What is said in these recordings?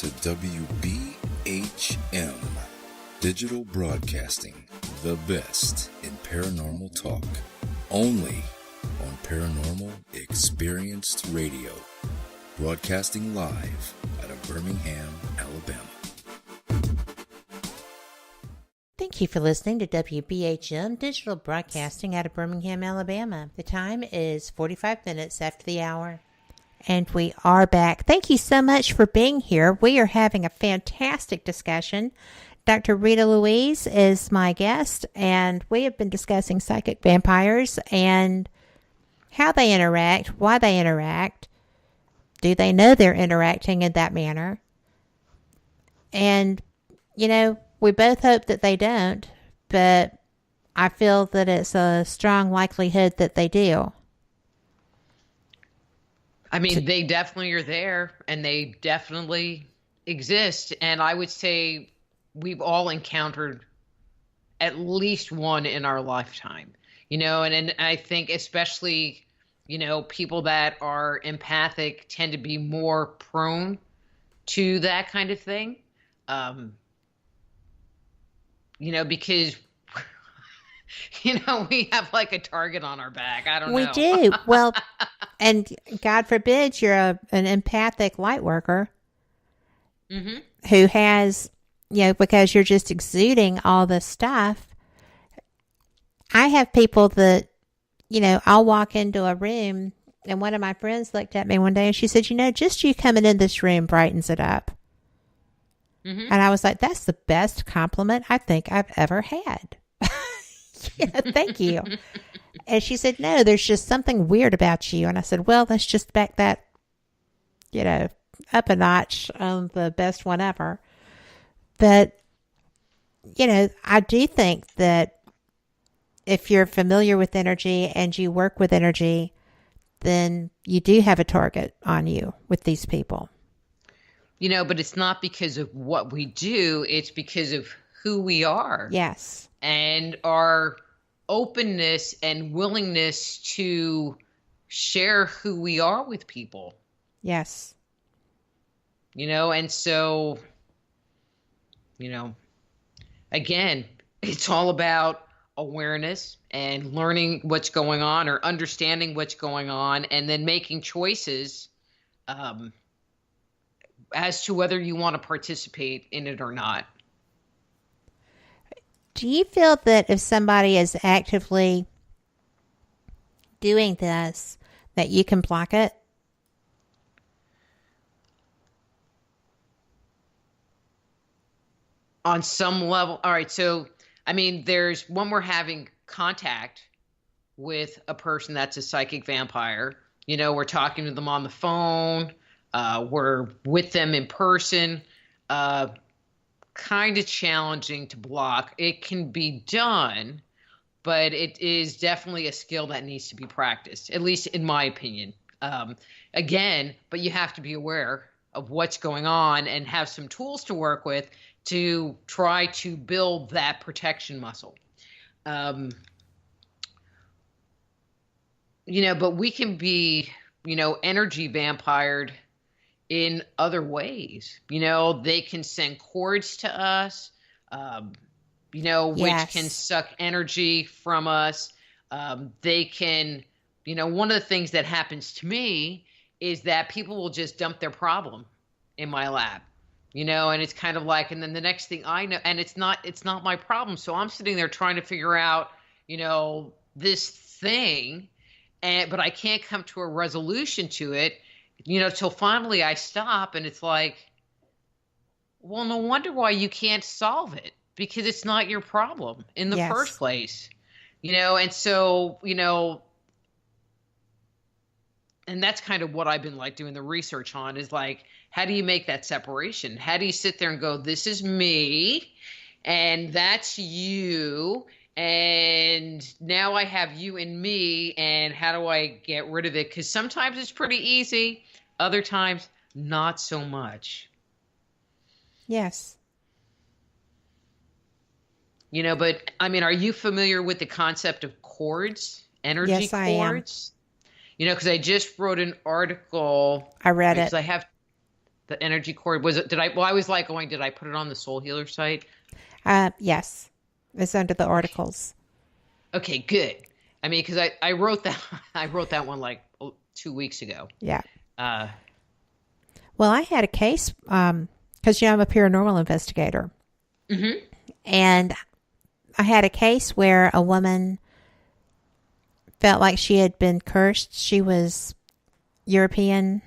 to WBHM Digital Broadcasting, the best in paranormal talk, only on Paranormal Experienced Radio, broadcasting live out of Birmingham, Alabama. Thank you for listening to WBHM Digital Broadcasting out of Birmingham, Alabama. The time is 45 minutes after the hour. And we are back. Thank you so much for being here. We are having a fantastic discussion. Dr. Rita Louise is my guest, and we have been discussing psychic vampires and how they interact, why they interact. Do they know they're interacting in that manner? And, you know, we both hope that they don't, but I feel that it's a strong likelihood that they do. I mean, they definitely are there, and they definitely exist. And I would say we've all encountered at least one in our lifetime, you know, and I think especially, you know, people that are empathic tend to be more prone to that kind of thing. You know, because, you know, we have like a target on our back. I don't know. We do. Well, and God forbid you're an empathic light worker who has, you know, because you're just exuding all this stuff. I have people that, you know, I'll walk into a room, and one of my friends looked at me one day and she said, you know, just you coming in this room brightens it up. And I was like, that's the best compliment I think I've ever had. Yeah, thank you. And she said, no, there's just something weird about you. And I said, well, let's just back that, you know, up a notch on the best one ever. But, you know, I do think that if you're familiar with energy and you work with energy, then you do have a target on you with these people. You know, but it's not because of what we do. It's because of who we are. Yes. And our openness and willingness to share who we are with people. Yes. You know, and so, you know, again, it's all about awareness and learning what's going on or understanding what's going on and then making choices as to whether you want to participate in it or not. Do you feel that if somebody is actively doing this, that you can block it? On some level. All right. So, I mean, there's when we're having contact with a person that's a psychic vampire, you know, we're talking to them on the phone, we're with them in person, kind of challenging to block. It can be done, but it is definitely a skill that needs to be practiced, at least in my opinion. Again, but you have to be aware of what's going on and have some tools to work with to try to build that protection muscle. You know, but we can be, you know, energy vampired in other ways. You know, they can send cords to us, you know, Yes. which can suck energy from us. They can, you know, one of the things that happens to me is that people will just dump their problem in my lap, you know, and it's kind of like, and then the next thing I know, and it's not my problem. So I'm sitting there trying to figure out, you know, this thing, but I can't come to a resolution to it, you know, till finally I stop and it's like, well, no wonder why you can't solve it, because it's not your problem in the first place, you know? And so, you know, and that's kind of what I've been like doing the research on is like, how do you make that separation? How do you sit there and go, this is me and that's you, and now I have you and me, and how do I get rid of it? Because sometimes it's pretty easy, other times not so much. Yes. You know, but I mean, are you familiar with the concept of cords, energy Yes, I am. cords? You know, because I just wrote an article. I read it. I have The energy cord, was it, I was like going, did I put it on the Soul Healer site? Yes. It's under the articles. Okay, good. I mean, because I wrote that I wrote that one like 2 weeks ago. Yeah. Uh, Well, I had a case because I'm a paranormal investigator, and I had a case where a woman felt like she had been cursed. She was European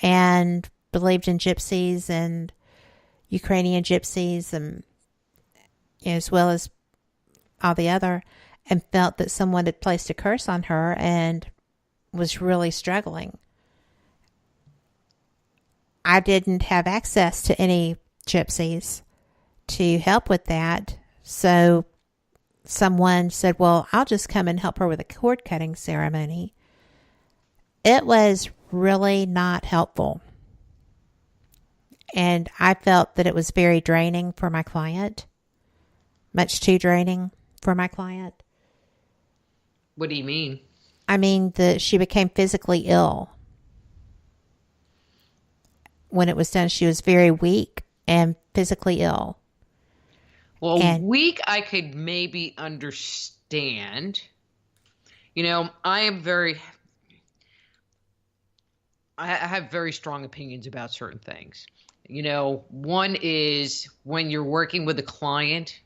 and believed in gypsies and Ukrainian gypsies, and as well as all the other, and felt that someone had placed a curse on her and was really struggling. I didn't have access to any gypsies to help with that. So someone said, well, I'll just come and help her with a cord cutting ceremony. It was really not helpful. And I felt that it was very draining for my client. Much too draining for my client. what do you mean? I mean, she became physically ill. When it was done, she was very weak and physically ill. Well, weak, I could maybe understand. I have very strong opinions about certain things. One is when you're working with a client,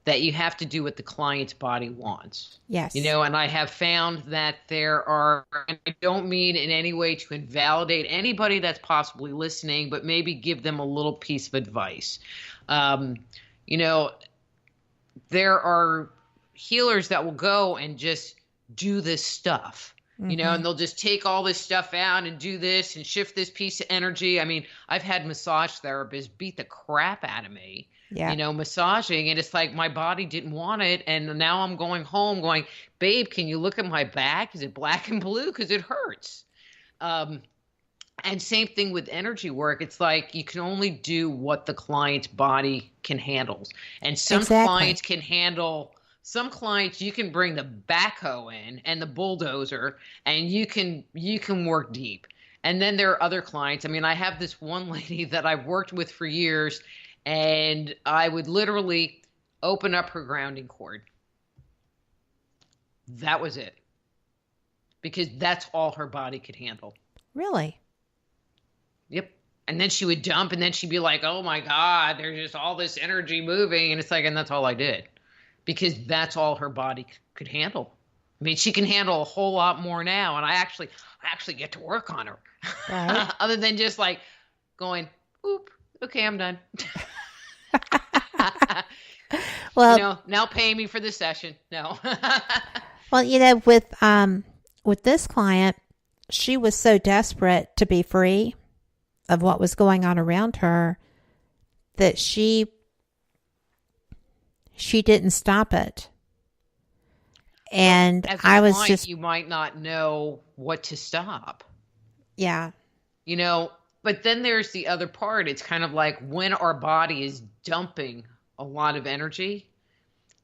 that you have to do what the client's body wants. Yes. And I have found that there are, and I don't mean in any way to invalidate anybody that's possibly listening, but maybe give them a little piece of advice. There are healers that will go and just do this stuff. And they'll just take all this stuff out and do this and shift this piece of energy. I mean, I've had massage therapists beat the crap out of me, massaging. And it's like my body didn't want it. And now I'm going home going, babe, can you look at my back? Is it black and blue? Because it hurts. And same thing with energy work. It's like you can only do what the client's body can handle. And some clients can handle... Some clients, you can bring the backhoe in and the bulldozer, and you can work deep. And then there are other clients. I mean, I have this one lady that I've worked with for years, and I would literally open up her grounding cord. That was it. Because that's all her body could handle. Really? Yep. And then she would dump, and then she'd be like, oh my God, there's just all this energy moving. And it's like, and that's all I did. Because that's all her body could handle. I mean, she can handle a whole lot more now, and I actually get to work on her. Right. Other than just like going, oop, okay, I'm done. Well, now pay me for the session. No. Well, with this client, she was so desperate to be free of what was going on around her that she didn't stop it. And as I was client, just... You might not know what to stop. Yeah. But then there's the other part. It's kind of like when our body is dumping a lot of energy,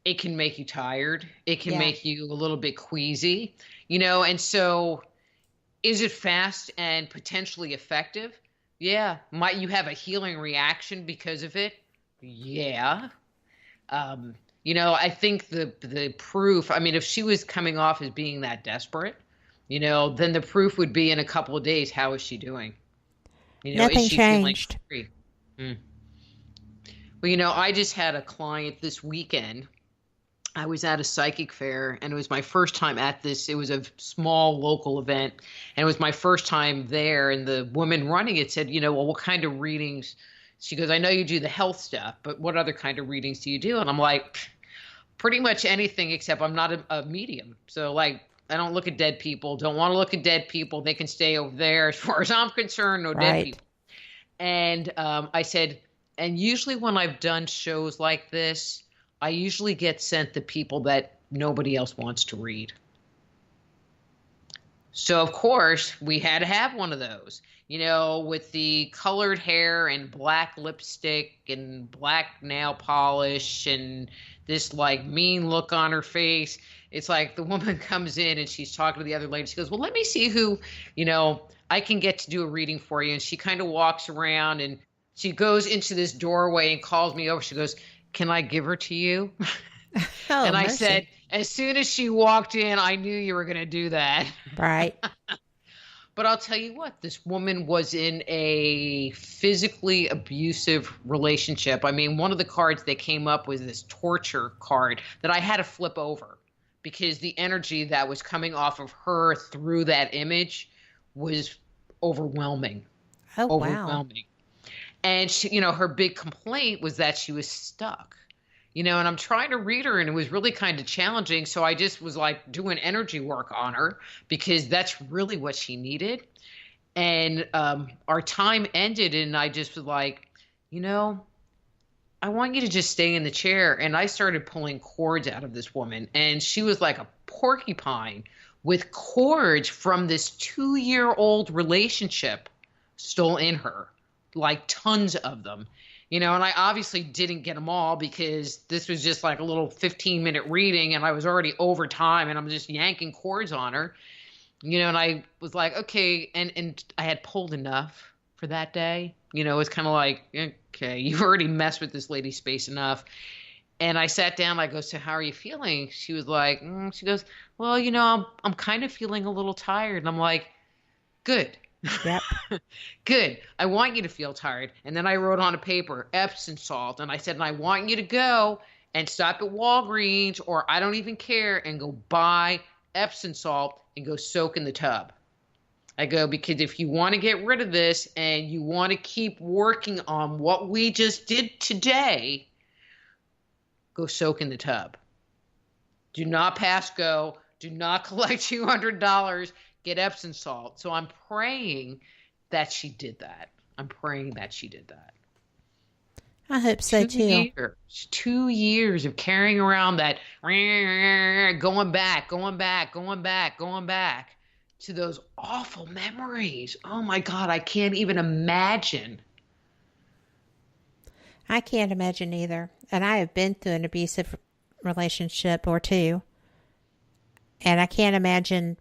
it can make you tired. It can make you a little bit queasy, and so is it fast and potentially effective? Yeah. Might you have a healing reaction because of it? Yeah. I think the proof, I mean, if she was coming off as being that desperate, then the proof would be in a couple of days. How is she doing? Nothing is she changed. Feeling free? Well, I just had a client this weekend. I was at a psychic fair, and it was my first time at this. It was a small local event, and it was my first time there. And the woman running it said, well, what kind of readings? She goes, I know you do the health stuff, but what other kind of readings do you do? And I'm like, pretty much anything except I'm not a medium. So like, I don't look at dead people, don't want to look at dead people. They can stay over there. As far as I'm concerned, no dead people. And I said, and usually when I've done shows like this, I usually get sent the people that nobody else wants to read. So, of course, we had to have one of those. with the colored hair and black lipstick and black nail polish and this like mean look on her face. It's like the woman comes in and she's talking to the other lady. She goes, well, let me see who, I can get to do a reading for you. And she kind of walks around and she goes into this doorway and calls me over. She goes, can I give her to you? Oh, And I mercy. said, as soon as she walked in, I knew you were going to do that. Right. But I'll tell you what, this woman was in a physically abusive relationship. I mean, one of the cards that came up was this torture card that I had to flip over because the energy that was coming off of her through that image was overwhelming. Oh, wow. Overwhelming. And she, her big complaint was that she was stuck. And I'm trying to read her and it was really kind of challenging. So I just was like doing energy work on her because that's really what she needed. And our time ended and I just was like, I want you to just stay in the chair. And I started pulling cords out of this woman. And she was like a porcupine with cords from this 2-year-old relationship still in her, like tons of them. And I obviously didn't get them all because this was just like a little 15-minute reading and I was already over time and I'm just yanking cords on her, and I was like, okay. And I had pulled enough for that day. It was kind of like, okay, you've already messed with this lady's space enough. And I sat down, I go, so how are you feeling? She was like, she goes, well, I'm kind of feeling a little tired. And I'm like, good. Yep. Good. I want you to feel tired. And then I wrote on a paper, Epsom salt. And I said, and I want you to go and stop at Walgreens or I don't even care and go buy Epsom salt and go soak in the tub. I go, because if you want to get rid of this and you want to keep working on what we just did today, go soak in the tub. Do not pass go. Do not collect $200. Get Epsom salt. So I'm praying that she did that. I'm praying that she did that. I hope so too. 2 years of carrying around that, going back to those awful memories. Oh my God, I can't even imagine. I can't imagine either. And I have been through an abusive relationship or two. And I can't imagine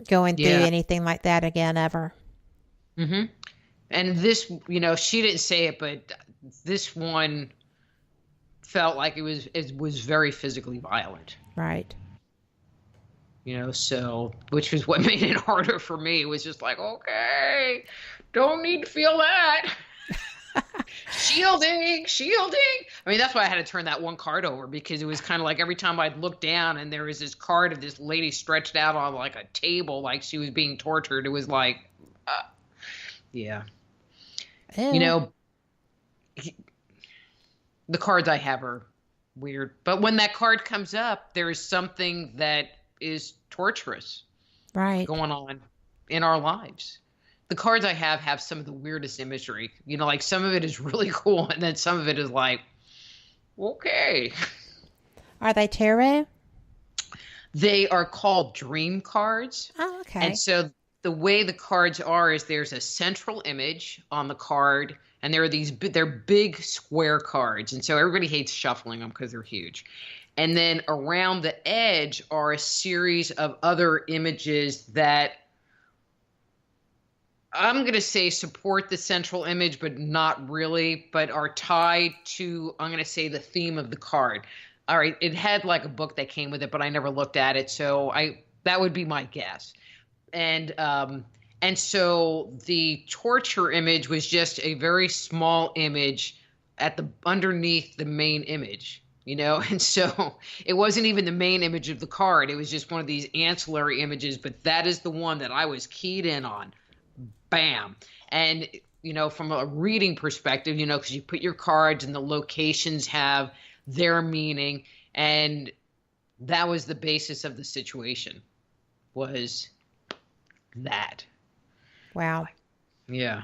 going through anything like that again ever. Mm-hmm. And this, she didn't say it, but this one felt like it was very physically violent. Right. So, which was what made it harder for me. It was just like, okay, don't need to feel that. Shielding. I mean, that's why I had to turn that one card over because it was kind of like every time I'd look down and there was this card of this lady stretched out on like a table, like she was being tortured. It was like, yeah. Ew. The cards I have are weird. But when that card comes up, there is something that is torturous going on in our lives. The cards I have some of the weirdest imagery. Like some of it is really cool, and then some of it is like, okay. Are they tarot? They are called dream cards. Oh, okay. And so the way the cards are is there's a central image on the card, and they're big square cards. And so everybody hates shuffling them because they're huge. And then around the edge are a series of other images that I'm going to say support the central image, but not really, but are tied to, I'm going to say, the theme of the card. All right. It had like a book that came with it, but I never looked at it. So that would be my guess. And so the torture image was just a very small image underneath the main image, and so it wasn't even the main image of the card. It was just one of these ancillary images, but that is the one that I was keyed in on. Bam. And, from a reading perspective, because you put your cards and the locations have their meaning. And that was the basis of the situation, was that. Wow. Yeah.